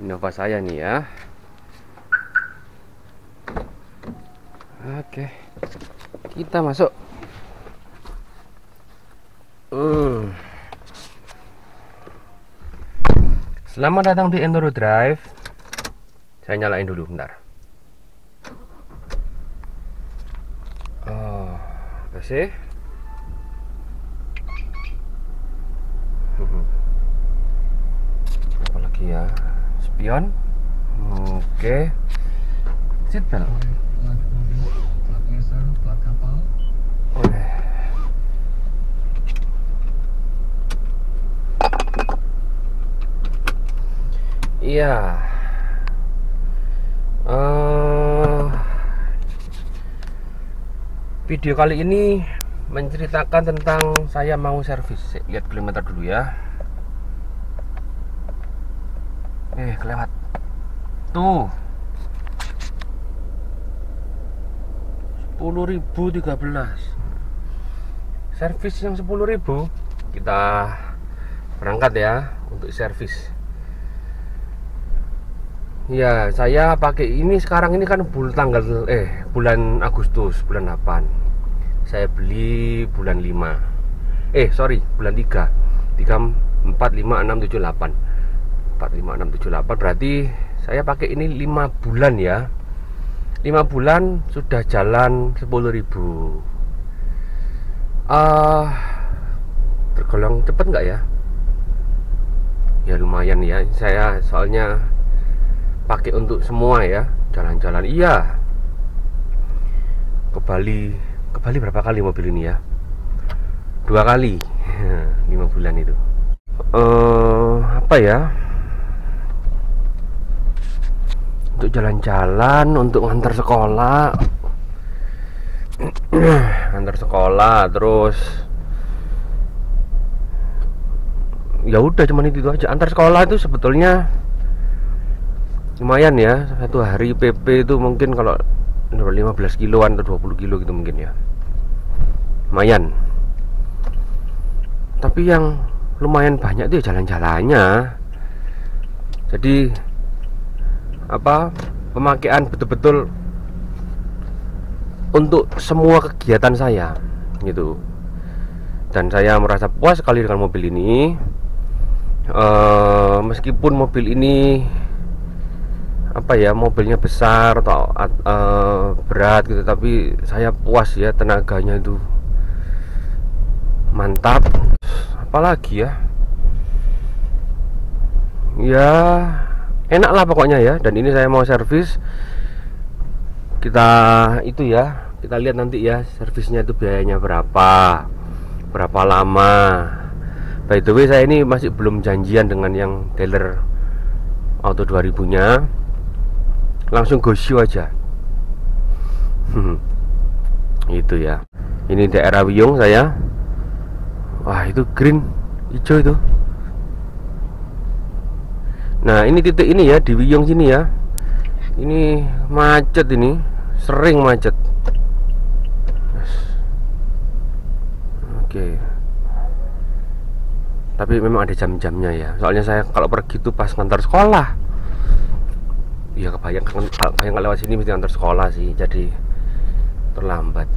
Innova saya nih ya. Oke, kita masuk. Selamat datang di Enduro Drive. Saya nyalain dulu bentar. Oh, AC. Apa lagi ya? Spion. Oke. Seatbelt. Iya. Video kali ini menceritakan tentang saya mau servis. Lihat kilometer dulu ya. Kelewat. Tuh. 10.013. Servis yang 10.000. Kita berangkat ya untuk servis. Ya, saya pakai ini sekarang ini kan bulan Agustus, bulan 8. Saya beli bulan 5. Bulan 3. 3 4 5 6 7 8. 4 5 6 7 8 berarti saya pakai ini 5 bulan ya. 5 bulan sudah jalan 10.000. Tergolong cepet nggak ya? Ya lumayan ya. Saya soalnya pakai untuk semua ya, jalan-jalan. Iya, ke Bali berapa kali mobil ini ya? 2 kali. 5 bulan itu. Apa ya? Untuk jalan-jalan, untuk ngantar sekolah, terus ya udah cuman itu aja. Antar sekolah itu sebetulnya lumayan ya, satu hari PP itu mungkin kalau 15 kiloan atau 20 kilo gitu mungkin ya, lumayan. Tapi yang lumayan banyak itu ya jalan-jalannya. Jadi pemakaian betul-betul untuk semua kegiatan saya gitu. Dan saya merasa puas sekali dengan mobil ini. Meskipun mobil ini mobilnya besar atau berat gitu, tapi saya puas ya, tenaganya itu mantap. Apalagi ya enak lah pokoknya ya. Dan ini saya mau servis. Kita lihat nanti ya servisnya itu biayanya berapa lama. By the way, saya ini masih belum janjian dengan yang dealer Auto 2000 nya, langsung go show aja. Itu ya. Ini daerah Wiyung saya. Wah, itu green, hijau itu. Nah, ini titik ini ya, di Wiyung sini ya. Ini macet, ini sering macet. Oke. Tapi memang ada jam-jamnya ya. Soalnya saya kalau pergi tuh pas ngantar sekolah. Ya kebayang lewat sini mesti antar sekolah sih, jadi terlambat.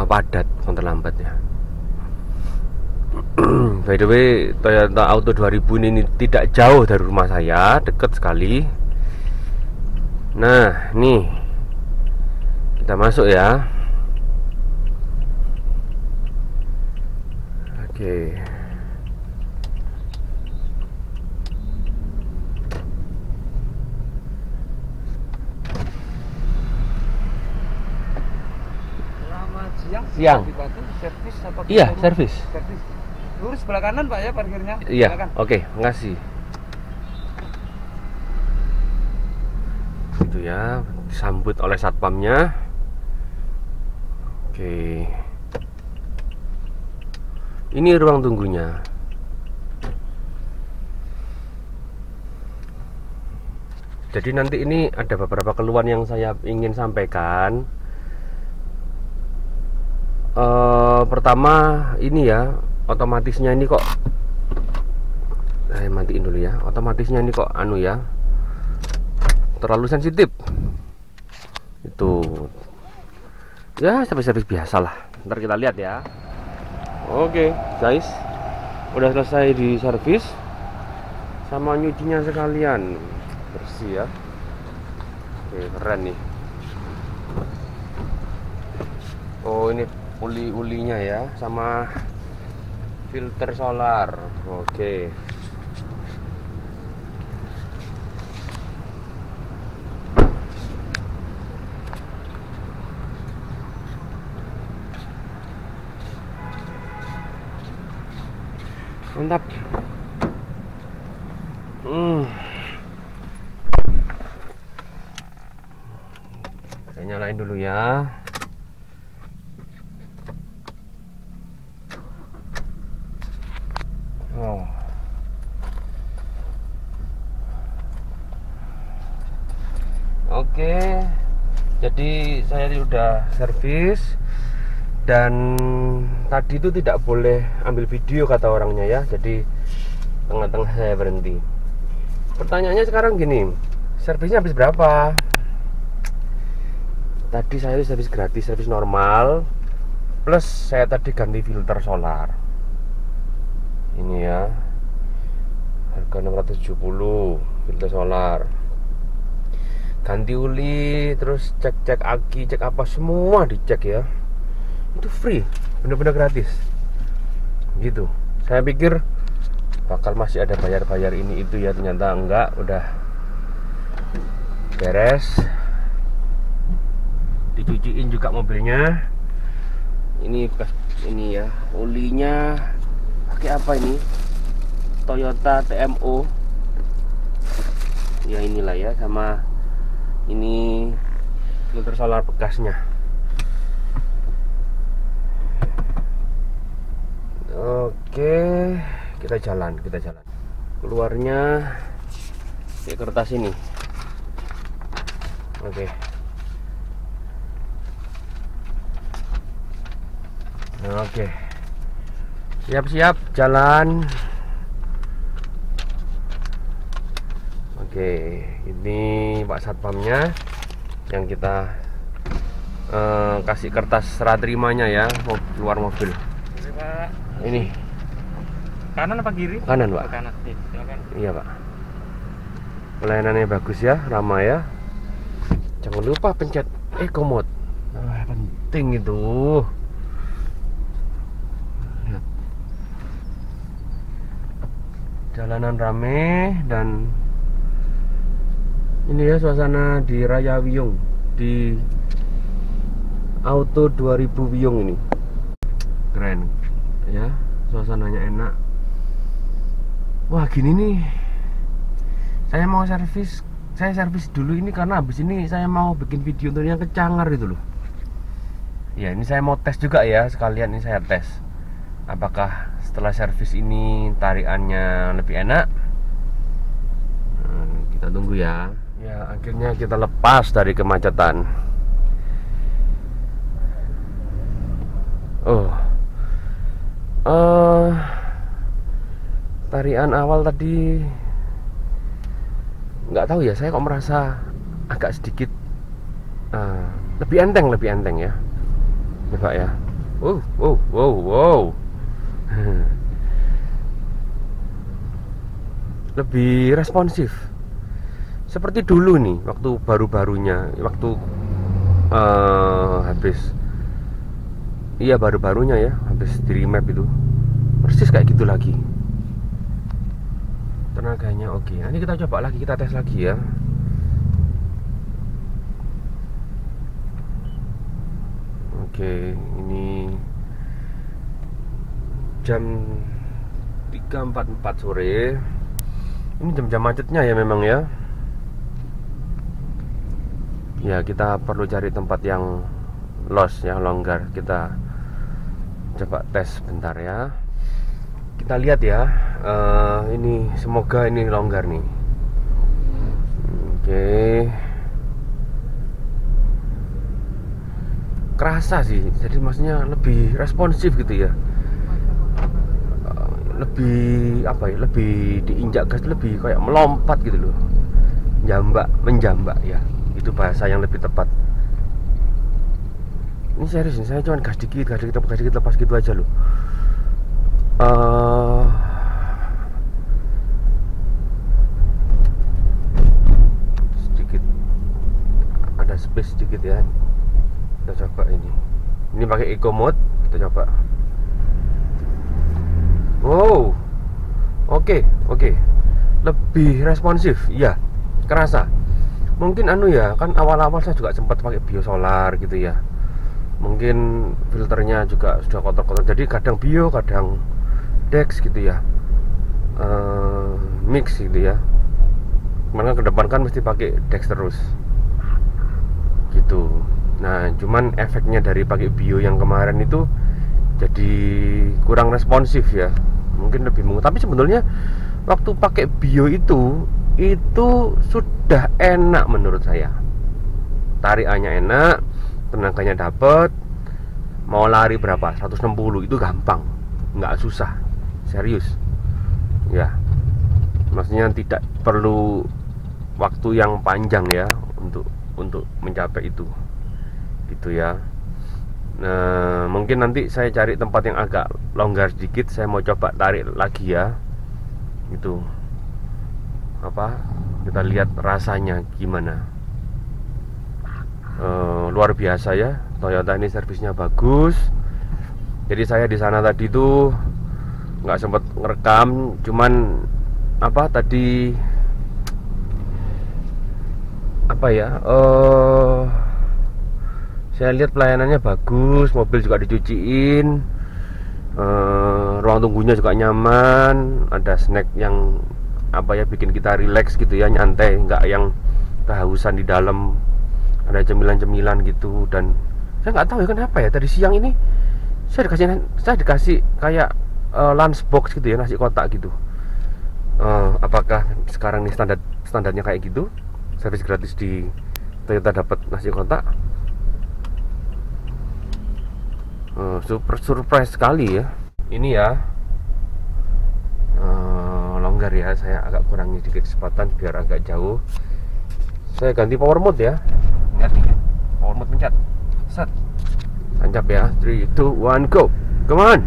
Padat, terlambat ya. By the way, Toyota Auto 2000 ini tidak jauh dari rumah saya, dekat sekali. Nah, nih kita masuk ya. Oke. Siang. Servis apa? Iya, servis. Lurus sebelah kanan Pak ya parkirnya. Iya. Oke, makasih. Itu ya, disambut oleh satpamnya. Oke. Ini ruang tunggunya. Jadi nanti ini ada beberapa keluhan yang saya ingin sampaikan. Pertama ini ya, otomatisnya ini kok matiin dulu ya. Otomatisnya ini kok anu ya, terlalu sensitif. Itu ya servis biasa lah. Ntar kita lihat ya. Oke guys, udah selesai di servis sama nyucinya sekalian, bersih ya. Oke, keren nih. Oh, ini uli-ulinya ya, sama filter solar. Oke. Mantap. Saya nyalain dulu ya. Oh. Oke. Jadi saya udah servis. Dan tadi itu tidak boleh ambil video kata orangnya ya. Jadi tengah-tengah saya berhenti. Pertanyaannya sekarang gini, servisnya habis berapa? Tadi saya servis gratis, servis normal, plus saya tadi ganti filter solar. Ini ya, harga 670 filter solar. Ganti uli, terus cek-cek aki, cek apa semua dicek ya. Itu free, bener-bener gratis gitu. Saya pikir bakal masih ada bayar-bayar ini itu ya, ternyata enggak, udah beres. Dicuciin juga mobilnya. Ini bekas ini ya, olinya pakai apa ini? Toyota TMO ya, inilah ya, sama ini filter solar bekasnya. Oke, kita jalan. Keluarnya kayak kertas ini. Oke. Oke. Siap-siap jalan. Oke, ini Pak Satpamnya yang kita kasih kertas serah terimanya ya, mau keluar mobil. Oke, Pak. Ini Kanan apa kiri? kanan, Pak. Kanan. Silakan. Iya, Pak. Pelayanannya bagus ya, ramah ya. Jangan lupa pencet eco mode. Nah, penting itu. Lihat. Jalanan rame dan ini ya suasana di Raya Wiyung, di Auto 2000 Wiyung ini. Keren ya, suasananya enak. Wah, gini nih, saya mau servis. Saya servis dulu ini karena habis ini saya mau bikin video untuk yang ke Cangar itu loh. Ya, ini saya mau tes juga ya, sekalian ini saya tes apakah setelah servis ini tarikannya lebih enak. Kita tunggu ya. Ya, akhirnya kita lepas dari kemacetan. Tarian awal tadi nggak tahu ya, saya kok merasa agak sedikit lebih enteng ya. Coba ya. Wow. Lebih responsif. Seperti dulu nih, waktu baru-barunya, waktu baru-barunya ya, habis di remap itu, persis kayak gitu lagi. Tenaganya oke. Nanti kita coba lagi, kita tes lagi ya. Oke, ini jam 3.44 sore. Ini jam-jam macetnya ya memang ya. Ya, kita perlu cari tempat yang los, yang longgar. Kita coba tes bentar ya. Kita lihat ya. Ini semoga ini longgar nih. Oke. Kerasa sih, jadi maksudnya lebih responsif gitu ya. lebih apa ya, lebih diinjak gas lebih kayak melompat gitu loh, menjambak ya, itu bahasa yang lebih tepat. Ini serius nih, saya cuma gas dikit lepas gitu aja loh. Sedikit ada space sedikit ya, kita coba ini pakai eco mode, kita coba. Wow, oke, lebih responsif, ya, kerasa. Mungkin ya, kan awal-awal saya juga sempat pakai biosolar gitu ya. Mungkin filternya juga sudah kotor-kotor, jadi kadang bio, kadang dex gitu ya, mix gitu ya. Karena ke depan kan mesti pakai dex terus, gitu. Nah, cuman efeknya dari pakai bio yang kemarin itu jadi kurang responsif ya, mungkin lebih tapi sebetulnya waktu pakai bio itu sudah enak menurut saya. Tarikannya enak, tenaganya dapet, mau lari berapa 160 itu gampang, nggak susah, serius ya. Maksudnya tidak perlu waktu yang panjang ya untuk mencapai itu gitu ya. Nah, mungkin nanti saya cari tempat yang agak longgar sedikit, saya mau coba tarik lagi ya, gitu. Kita lihat rasanya gimana. Luar biasa ya, Toyota ini servisnya bagus. Jadi saya di sana tadi tuh nggak sempat ngerekam, cuman saya lihat pelayanannya bagus, mobil juga dicuciin, ruang tunggunya juga nyaman, ada snack yang bikin kita relax gitu ya, nyantai, nggak yang kehausan di dalam, ada cemilan-cemilan gitu. Dan saya nggak tahu ya kenapa ya, tadi siang ini saya dikasih kayak lunchbox gitu ya, nasi kotak gitu. Apakah sekarang nih standarnya kayak gitu, servis gratis di Toyota dapat nasi kotak? Super surprise sekali ya. Ini ya, longgar ya, saya agak kurangi sedikit kecepatan biar agak jauh. Saya ganti power mode ya. Lihat nih, power mode pencet, set, tancap ya. 3, 2, 1, go, come on.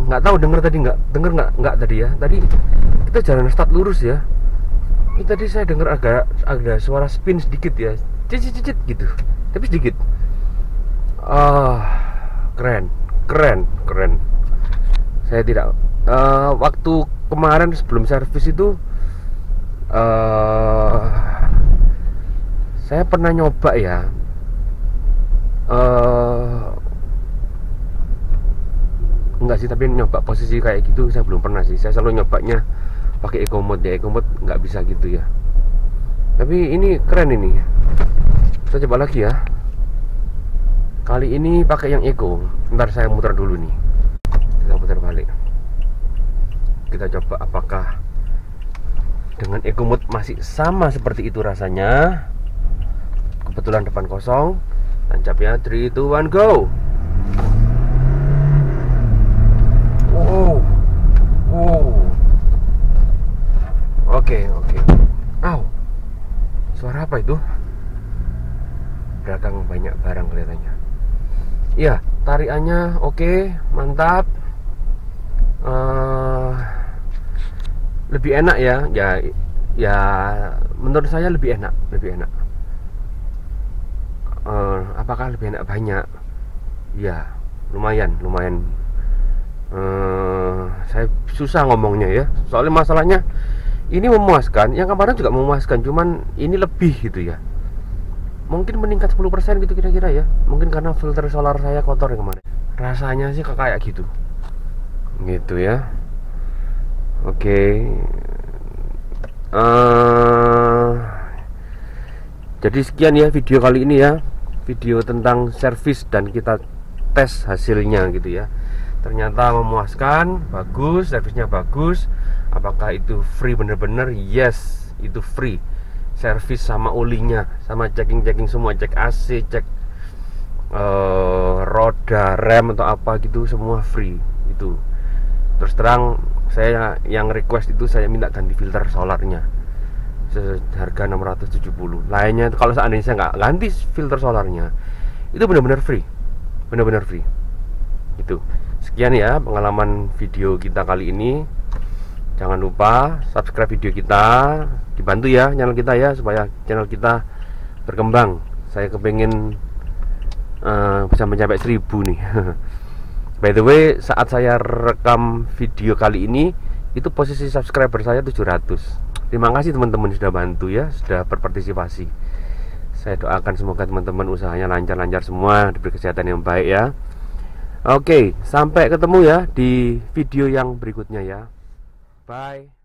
Nggak tahu denger tadi ya. Tadi kita jalan start lurus ya. Ini tadi saya dengar ada suara spin sedikit ya, cicit gitu, tapi sedikit. Keren. Saya tidak waktu kemarin sebelum servis itu saya pernah nyoba ya, enggak sih, tapi nyoba posisi kayak gitu saya belum pernah sih. Saya selalu nyobanya pakai eco mode ya, eco mode nggak bisa gitu ya. Tapi ini keren ini. Saya coba lagi ya. Kali ini pakai yang eco. Ntar saya muter dulu nih. Kita putar balik. Kita coba apakah dengan eco mode masih sama seperti itu rasanya. Kebetulan depan kosong. Tancap ya, 3, 2, 1, go. Oke. Suara apa itu? Belakang banyak barang kelihatannya. Iya, tarikannya oke, mantap. Lebih enak ya. Ya menurut saya lebih enak. Apakah lebih enak banyak? Ya, lumayan. Saya susah ngomongnya ya, soalnya masalahnya ini memuaskan, yang kemarin juga memuaskan, cuman ini lebih gitu ya. Mungkin meningkat 10% gitu kira-kira ya. Mungkin karena filter solar saya kotor yang kemarin. Rasanya sih kayak gitu ya. Oke. Jadi sekian ya video kali ini ya, video tentang servis dan kita tes hasilnya gitu ya. Ternyata memuaskan, bagus, servisnya bagus. Apakah itu free bener-bener? Yes, itu free. servis sama olinya, sama checking semua, cek AC, cek roda, rem atau apa gitu, semua free itu. Terus terang saya yang request itu saya minta ganti filter solarnya seharga 670. Lainnya kalau seandainya saya nggak ganti filter solarnya itu benar-benar free, benar-benar free. Itu sekian ya pengalaman video kita kali ini. Jangan lupa subscribe video kita, dibantu ya channel kita ya, supaya channel kita berkembang. Saya kepengen bisa mencapai 1000 nih. By the way, saat saya rekam video kali ini itu posisi subscriber saya 700. Terima kasih teman-teman sudah bantu ya, sudah berpartisipasi. Saya doakan semoga teman-teman usahanya lancar-lancar semua, diberi kesehatan yang baik ya. Oke, sampai ketemu ya di video yang berikutnya ya. Bye.